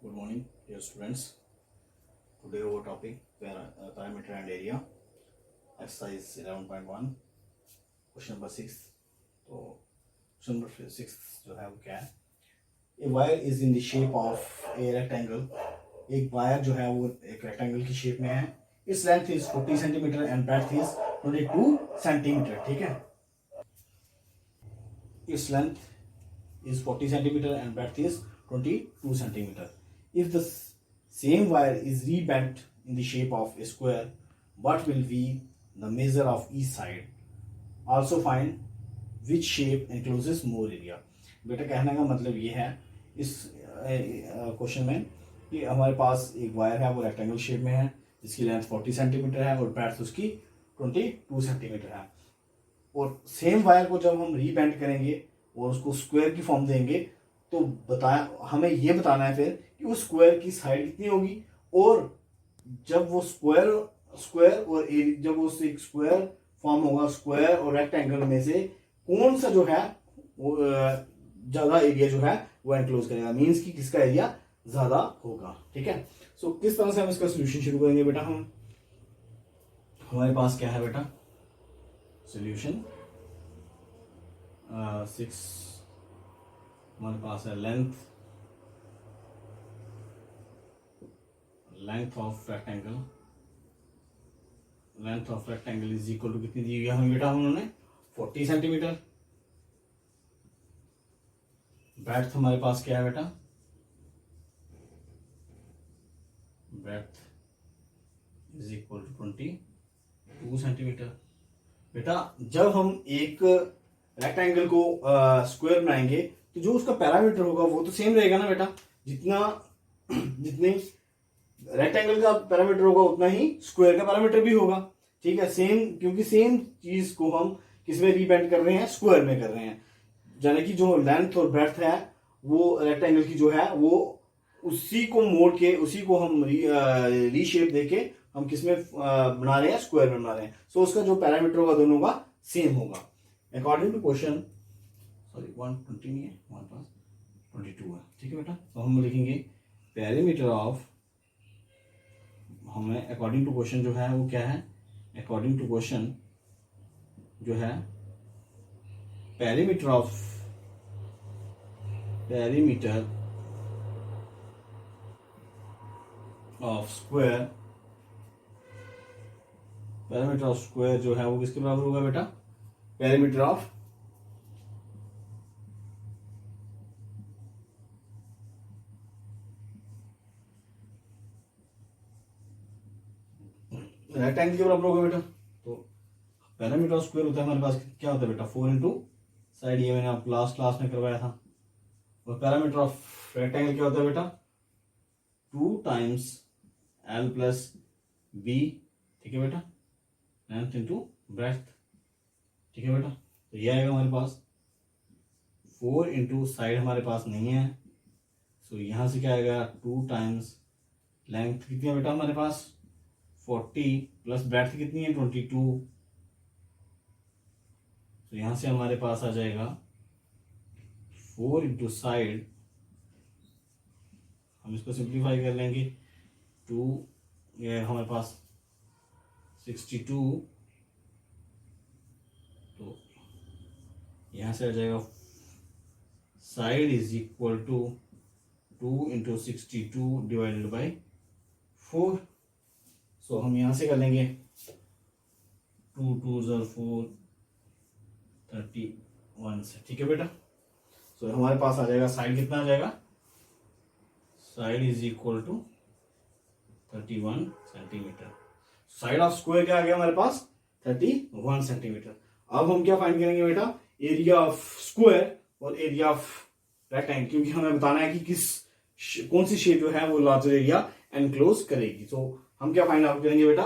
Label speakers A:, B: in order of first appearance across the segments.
A: Good morning, dear students. Today our topic parameter and area, exercise 11.1, question number 6. तो question number 6 जो है वो क्या है? A wire is in the shape of a rectangle. एक wire जो है वो एक रेक्टेंगल की शेप में है. Its length is 40 centimetre and breadth is 22 centimetre. ठीक है. Its length is 40 centimeter and breadth is 22 centimeter. If the same wire is rebent in the shape of a square, what will be the measure of each side? Also find which shape encloses more area. बेटा कहने का मतलब ये है इस question में कि हमारे पास एक वायर है वो रेक्टेंगल शेप में है जिसकी लेंथ 40 सेंटीमीटर है और ब्रेड्थ उसकी 22 सेंटीमीटर है. और सेम वायर को जब हम रीबेंड करेंगे और उसको स्क्वायर की फॉर्म देंगे तो हमें ये बताना है फिर कि उस स्क्वायर की साइड कितनी होगी और जब वो स्क्वायर और जब वो एक स्क्वायर फॉर्म होगा स्क्वायर और रेक्टेंगल में से कौन सा जो है वो ज्यादा एरिया जो है वो एनक्लोज करेगा, मींस कि किसका एरिया ज्यादा होगा. ठीक है. सो किस तरह से हम इसका सोल्यूशन शुरू करेंगे बेटा. हमारे पास क्या है बेटा सोल्यूशन 6. हमारे पास है length of rectangle is equal to कितनी दी हुई है हमें बेटा उन्होंने 40 सेंटीमीटर. ब्रेड्थ हमारे पास क्या है बेटा, breadth is equal to 22 centimetre. बेटा जब हम एक रेक्टेंगल को स्क्वायर बनाएंगे तो जो उसका पैरामीटर होगा वो तो सेम रहेगा ना बेटा. जितने रेक्टेंगल का पैरामीटर होगा उतना ही स्क्वायर का पैरामीटर भी होगा. ठीक है. सेम, क्योंकि सेम चीज को हम किसमें रीबेंड कर रहे हैं, स्क्वायर में कर रहे हैं. यानी कि जो लेंथ और ब्रेड्थ है वो रेक्टेंगल की जो है वो उसी को मोड़ के उसी को हम रीशेप देके हम किसमें बना रहे हैं, स्क्वायर में बना रहे हैं. सो उसका जो पैरामीटर होगा दोनों का सेम होगा. अकॉर्डिंग टू क्वेश्चन 120 नहीं है हमारे पास 22 है. ठीक है बेटा. तो हम लिखेंगे पैरामीटर ऑफ, हमें अकॉर्डिंग टू क्वेश्चन जो है वो क्या है, अकॉर्डिंग टू क्वेश्चन जो है पैरामीटर ऑफ स्क्वायर जो है वो किसके बराबर होगा बेटा, पैरामीटर ऑफ रेक्टेंगल के बराबर होगा बेटा. तो पैरामीटर ऑफ स्क्वायर होता है हमारे पास क्या होता है बेटा 4 इंटू साइड. ये मैंने आपको लास्ट क्लास में करवाया था. और पैरामीटर ऑफ रेक्टेंगल क्या होता है बेटा 2 टाइम्स एल प्लस बी. ठीक है बेटा. Length into breadth. ठीक है बेटा. तो ये आएगा हमारे पास 4 इंटू साइड हमारे पास नहीं है. सो यहां से क्या आएगा 2 टाइम्स लेंथ कितनी है बेटा हमारे पास 40 प्लस ब्रेड्थ कितनी है 22. तो यहां से हमारे पास आ जाएगा 4 इंटू साइड, हम इसको सिंप्लीफाई कर लेंगे 2, ये हमारे पास 62. तो यहां से आ जाएगा side is equal to 2 into 62 divided by 4. So हम यहां से कर लेंगे 2 2 4 31 से. ठीक है बेटा. सो हमारे पास आ जाएगा साइड कितना आ जाएगा, side is equal to 31 centimetre. Side of square क्या आ गया हमारे पास 31 सेंटीमीटर. अब हम क्या फाइंड करेंगे बेटा, एरिया ऑफ स्क्वायर और एरिया ऑफ रेक्टेंगल, क्योंकि हमें बताना है कि कौन सी शेप जो है वो लार्जर एरिया एनक्लोज करेगी. तो हम क्या फाइंड आउट करेंगे बेटा,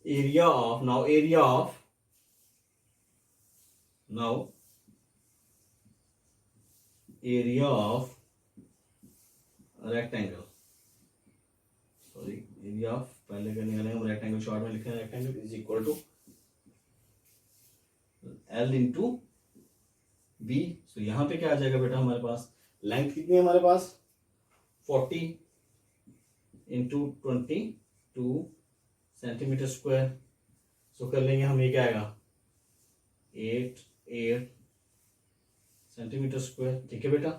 A: area of area of rectangle, sorry area of, पहले क्या निकालेंगे हम रेक्टेंगल, शॉर्ट में लिखे rectangle is equal to L into B. So यहां पे क्या आ जाएगा बेटा हमारे पास, लेंथ कितनी है हमारे पास 40 इंटू 22 सेंटीमीटर स्क्वायर। सो कर लेंगे हम, ये क्या आएगा 8 सेंटीमीटर स्क्वायर। ठीक है बेटा।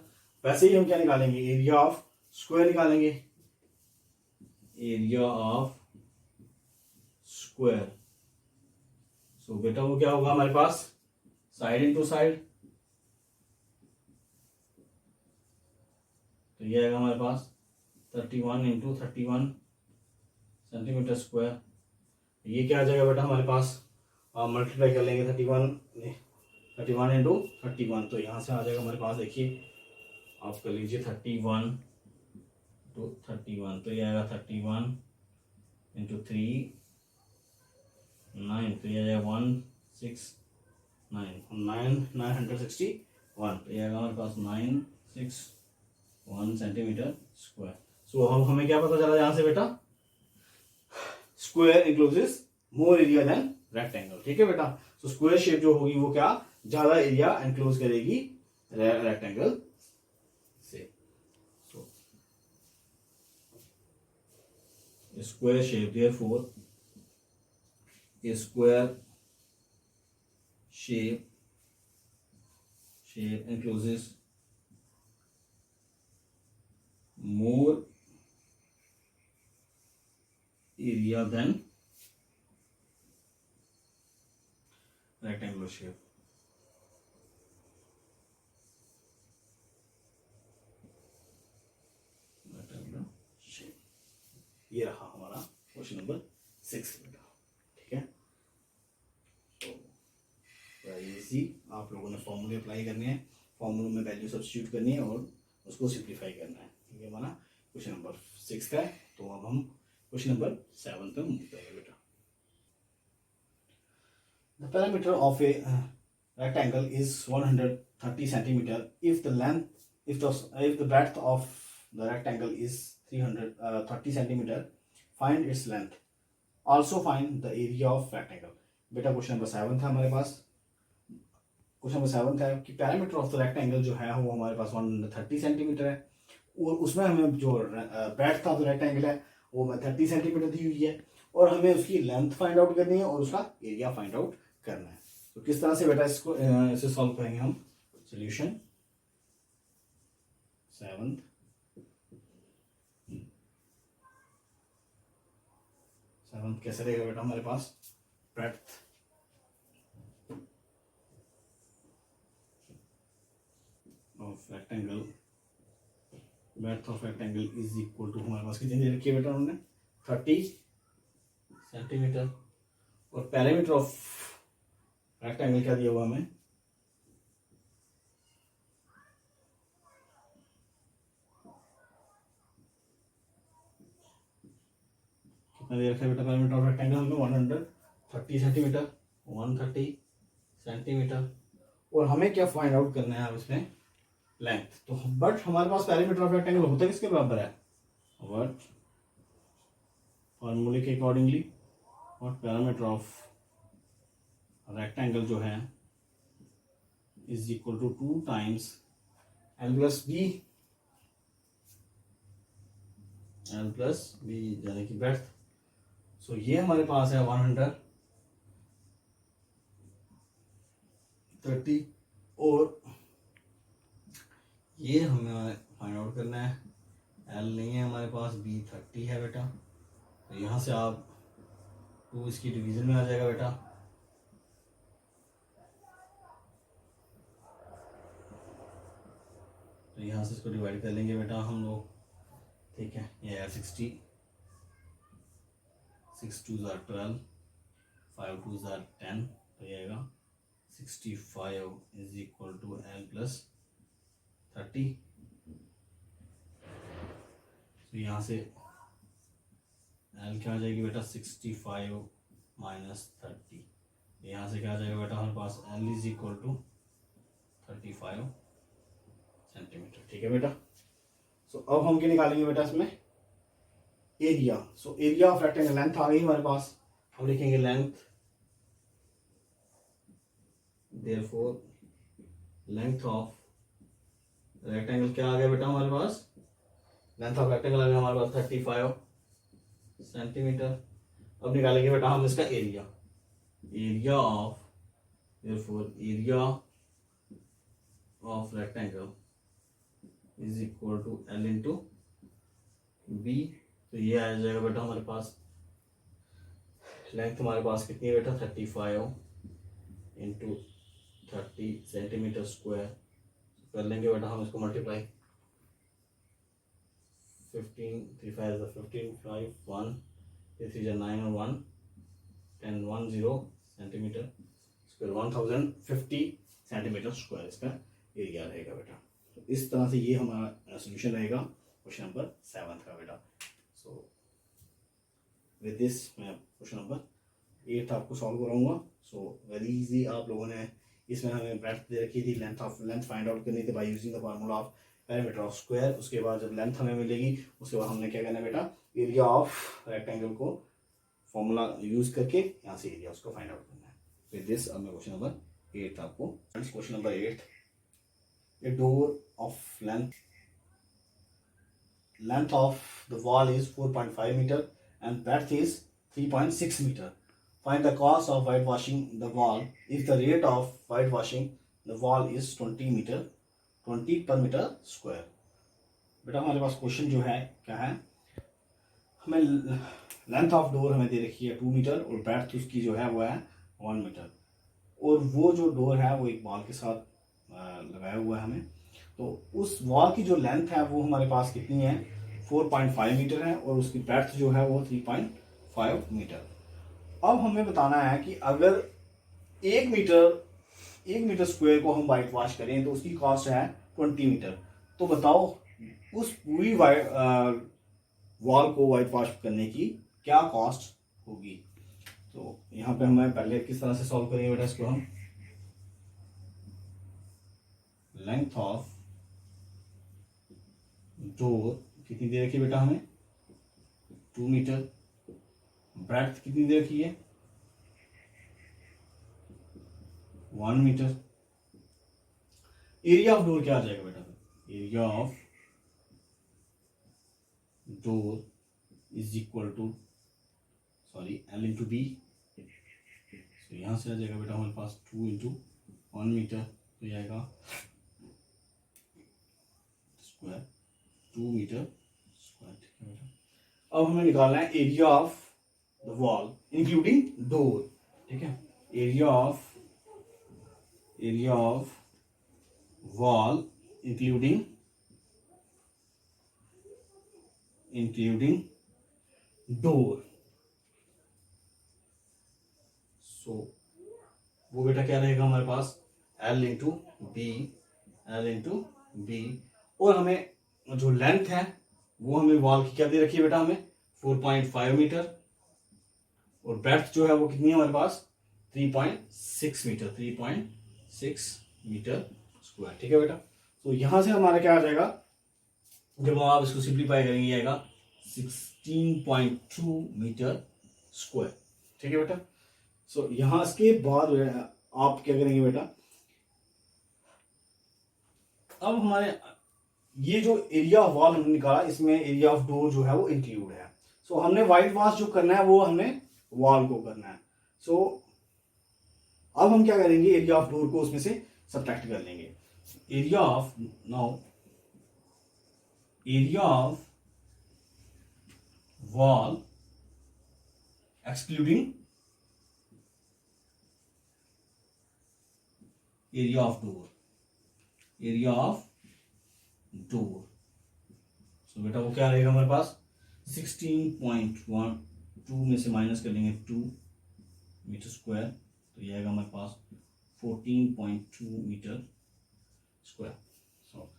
A: वैसे ही हम क्या निकालेंगे, एरिया ऑफ स्क्वायर निकालेंगे, एरिया ऑफ स्क्वायर। सो बेटा वो क्या होगा हमारे पास, साइड इंटू साइड, तो ये आएगा हमारे पास 31 इंटू 31 सेंटीमीटर स्क्वायर। ये क्या आ जाएगा बेटा हमारे पास, मल्टीप्लाई कर लेंगे 31 इंटू 31, तो यहाँ से आ जाएगा हमारे पास, देखिए आप कर लीजिए 31 टू 31, तो ये आएगा 31 इंटू 3 9, तो ये आ जाएगा 961, तो ये आएगा हमारे पास 961 सेंटीमीटर स्क्वायर। सो हम हमें क्या पता चला यहाँ से बेटा, square encloses more area than rectangle. ठीक है बेटा। सो स्क्वायर शेप जो होगी वो क्या ज्यादा एरिया एनक्लोज करेगी रेक्टेंगल से। So square shape, therefore a square shape encloses more area than rectangular shape। rectangular shape, ये रहा हमारा क्वेश्चन नंबर 6 बेटा। ठीक है। तो इजी, आप लोगों ने फॉर्मूले अप्लाई करने हैं, फॉर्मूले में वैल्यू सब्स्टिट्यूट करनी है और उसको सिंप्लीफाई करना है। ये हमारा क्वेश्चन नंबर 6 का है। तो अब हम क्वेश्चन नंबर 7 पे मूव करेंगे बेटा। The parameter of A rectangle is 130 centimeter if the breadth of the rectangle is 330 centimeter, find its length, also find the area of rectangle। बेटा क्वेश्चन नंबर 7 था हमारे पास, क्वेश्चन नंबर 7 था कि parameter of the rectangle जो है वो हमारे पास 130 centimetre है, और उसमें हमें जो ब्रेड्थ ऑफ द रेक्टेंगल है वो 30 सेंटीमीटर दी हुई है, और हमें उसकी लेंथ फाइंड आउट करनी है और उसका एरिया फाइंड आउट करना है। तो किस तरह से बेटा इसको इसे सॉल्व करेंगे हम, सॉल्यूशन 7 कैसे रहेगा बेटा हमारे पास, breadth of rectangle, breadth of rectangle is equal to, हमारे पास कितनी दे रखी है बेटा उन्होंने 30 सेंटीमीटर, और पैरामीटर ऑफ रेक्टेंगल क्या दिया हुआ हमें, कितना दे रखा है बेटा पैरामीटर ऑफ रेक्टेंगल हमें 130 सेंटीमीटर, 130 सेंटीमीटर, और हमें क्या फाइंड आउट करना है अब इसमें लेंथ। तो बट हमारे पास पैरामीटर ऑफ रेक्टेंगल होता किसके बराबर है, बट फॉर्मूले के अकॉर्डिंगली, और पैरामीटर ऑफ रेक्टेंगल जो है is equal to 2 times L plus B यानी कि ब्रेड्थ। सो ये हमारे पास है 130, और ये हमें फाइंड आउट करना है, एल नहीं है हमारे पास, बी 30 है बेटा। तो यहाँ से आप 2 इसकी डिवीजन में आ जाएगा बेटा, तो यहाँ से इसको डिवाइड कर लेंगे बेटा हम लोग। ठीक है, ये है 60, 6 2 ज़ार 12, 5 2 ज़ार 10, तो ये आएगा 65 is equal to L plus 30। तो यहाँ से एल क्या आ जाएगी बेटा 65 माइनस 30, यहाँ से क्या आ जाएगा बेटा हमारे पास L is equal to 35 centimetre. ठीक है बेटा। सो अब हम क्या निकालेंगे बेटा इसमें, area. So area of rectangle, length आ गई हमारे पास, हम लिखेंगे length, therefore length of rectangle क्या आ गया बेटा हमारे पास लेंथ ऑफ रेक्टेंगल है हमारे पास 35 सेंटीमीटर। अब निकालेंगे बेटा हम इसका area, area of therefore area of rectangle is equal to L into B. तो ये आ जाएगा बेटा हमारे पास, लेंथ हमारे पास कितनी है बेटा 35 इंटू 30 सेंटीमीटर स्क्वायर। कर लेंगे बेटा हम इसको मल्टीप्लाई, 15 3 5 15 5 1 3 3 9 और 1 10 1 0 सेंटीमीटर स्क्वायर, 1050 सेंटीमीटर स्क्वायर इसका एरिया रहेगा बेटा। तो इस तरह से ये हमारा सोल्यूशन रहेगा क्वेश्चन नंबर 7 का बेटा। सो विद दिस मैं क्वेश्चन नंबर 8 आपको सॉल्व कराऊंगा। सो वेरी इजी, आप लोगों ने इसमें हमें ब्रेड्थ दे रखी थी, लेंथ फाइंड आउट करनी थी by using the formula of perimeter of square. उसके बाद जब लेंथ हमें मिलेगी उसके बाद हमने क्या करना है बेटा, एरिया ऑफ रेक्टेंगल को फॉर्मूला यूज करके यहाँ से एरिया उसको फाइंड आउट करना है। विद दिस अब मैं क्वेश्चन नंबर 8 आपको, question number 8, a door of length of the wall is 4.5 meter and breadth is 3.6 meter. Find the cost of whitewashing the wall if the rate of whitewashing the wall is 20 per meter square. बेटा हमारे पास question जो है क्या है, हमें length of door हमें दे रखी है 2 मीटर और ब्रेड्थ उसकी जो है वो है 1 मीटर, और वो जो डोर है वो एक वॉल के साथ लगाया हुआ है हमें। तो उस वॉल की जो लेंथ है वो हमारे पास कितनी है 4.5 मीटर है और उसकी ब्रेड्थ जो है वो 3.5 मीटर। अब हमें बताना है कि अगर 1 मीटर स्क्वायर को हम वाइट वॉश करें तो उसकी कॉस्ट है 20 मीटर। तो बताओ उस पूरी वॉल को वाइट वॉश करने की क्या कॉस्ट होगी। तो यहाँ पे हमें पहले किस तरह से सॉल्व करेंगे बेटा इसको, हम लेंथ ऑफ डोर कितनी दे रखी है बेटा हमें 2 मीटर, ब्रेड्थ कितनी दे रखी है 1 मीटर। एरिया ऑफ डोर क्या आ जाएगा बेटा, area of door is equal to L into B. तो यहां से आ जाएगा बेटा हमारे पास 2 इंटू 1 मीटर, तो ये आएगा स्क्वायर 2 मीटर स्क्वायर। ठीक है बेटा, अब हमें निकालना है area of the wall including door. ठीक है, area of wall including door. So वो बेटा क्या रहेगा हमारे पास L इंटू बी, और हमें जो लेंथ है वो हमें वॉल की क्या दे रखी है बेटा हमें 4.5 मीटर, और ब्रेड्थ जो है वो कितनी है हमारे पास 3.6 मीटर स्क्वायर। ठीक है बेटा, तो यहां से हमारा क्या आ जाएगा, जब आप इसको सिंप्लीफाई करेंगे आएगा 16.2 मीटर स्क्वायर। ठीक है बेटा, सो यहां इसके बाद आप क्या करेंगे बेटा, अब हमारे ये जो एरिया ऑफ वॉल हमने निकाला इसमें एरिया ऑफ डोर जो है वो इंक्लूड है। सो हमने वाइट वॉश जो करना है वो हमने वॉल को करना है। सो अब हम क्या करेंगे, एरिया ऑफ डोर को उसमें से सब्ट्रैक्ट कर लेंगे। Area of wall excluding area of door. So बेटा वो क्या रहेगा हमारे पास 16.12 में से माइनस कर लेंगे 2 मीटर स्क्वायर, तो ये आएगा हमारे पास 14.2 मीटर स्क्वायर। सो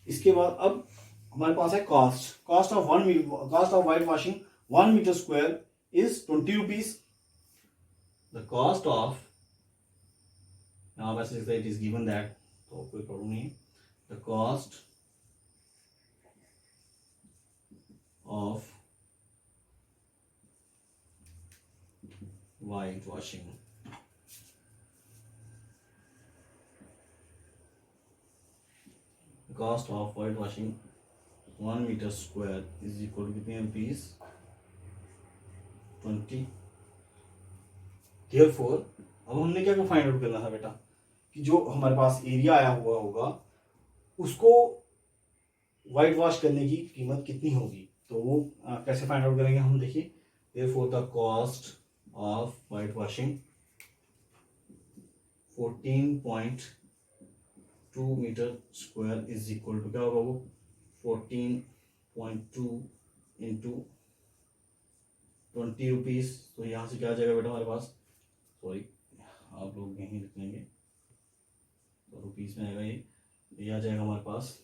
A: इसके बाद अब हमारे पास है cost of white washing 1 metre square is 20 rupees. The cost of, now वैसे इट इज गिवन दैट, तो कोई प्रॉब्लम नहीं है। The cost of white washing 1 metre square is equal to कितने रुपीज 20। देयरफॉर अब हमने क्या फाइंड आउट करना था बेटा कि जो हमारे पास एरिया आया हुआ होगा उसको वाइट वॉश करने की कीमत कितनी होगी। तो वो कैसे फाइंड आउट करेंगे हम, देखिए therefore the cost of white washing 14.2 metre square is equal to क्या होगा वो 14.2 इंटू 20 रुपीज। तो यहाँ से क्या आ जाएगा बेटा हमारे पास, सॉरी आप लोग यहीं लिख लेंगे तो रुपीज में आएगा, ये आ जाएगा हमारे पास,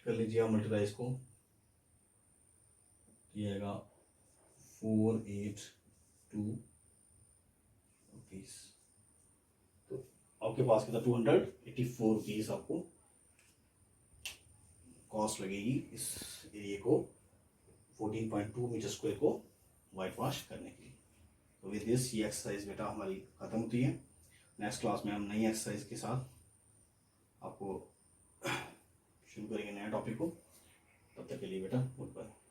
A: कर लीजिए आप मल्टीप्लाई इसको, ये आएगा 482 रुपीज। तो आपके पास कितना 284 रुपीज आपको कॉस्ट लगेगी इस एरिया को 14.2 मीटर स्क्वायर को वाइट वॉश करने के लिए। तो विद दिस ये एक्सरसाइज बेटा हमारी खत्म होती है। नेक्स्ट क्लास में हम नई एक्सरसाइज के साथ आपको शुरू करेंगे नया टॉपिक को। तब तक के लिए बेटा गुड बाय।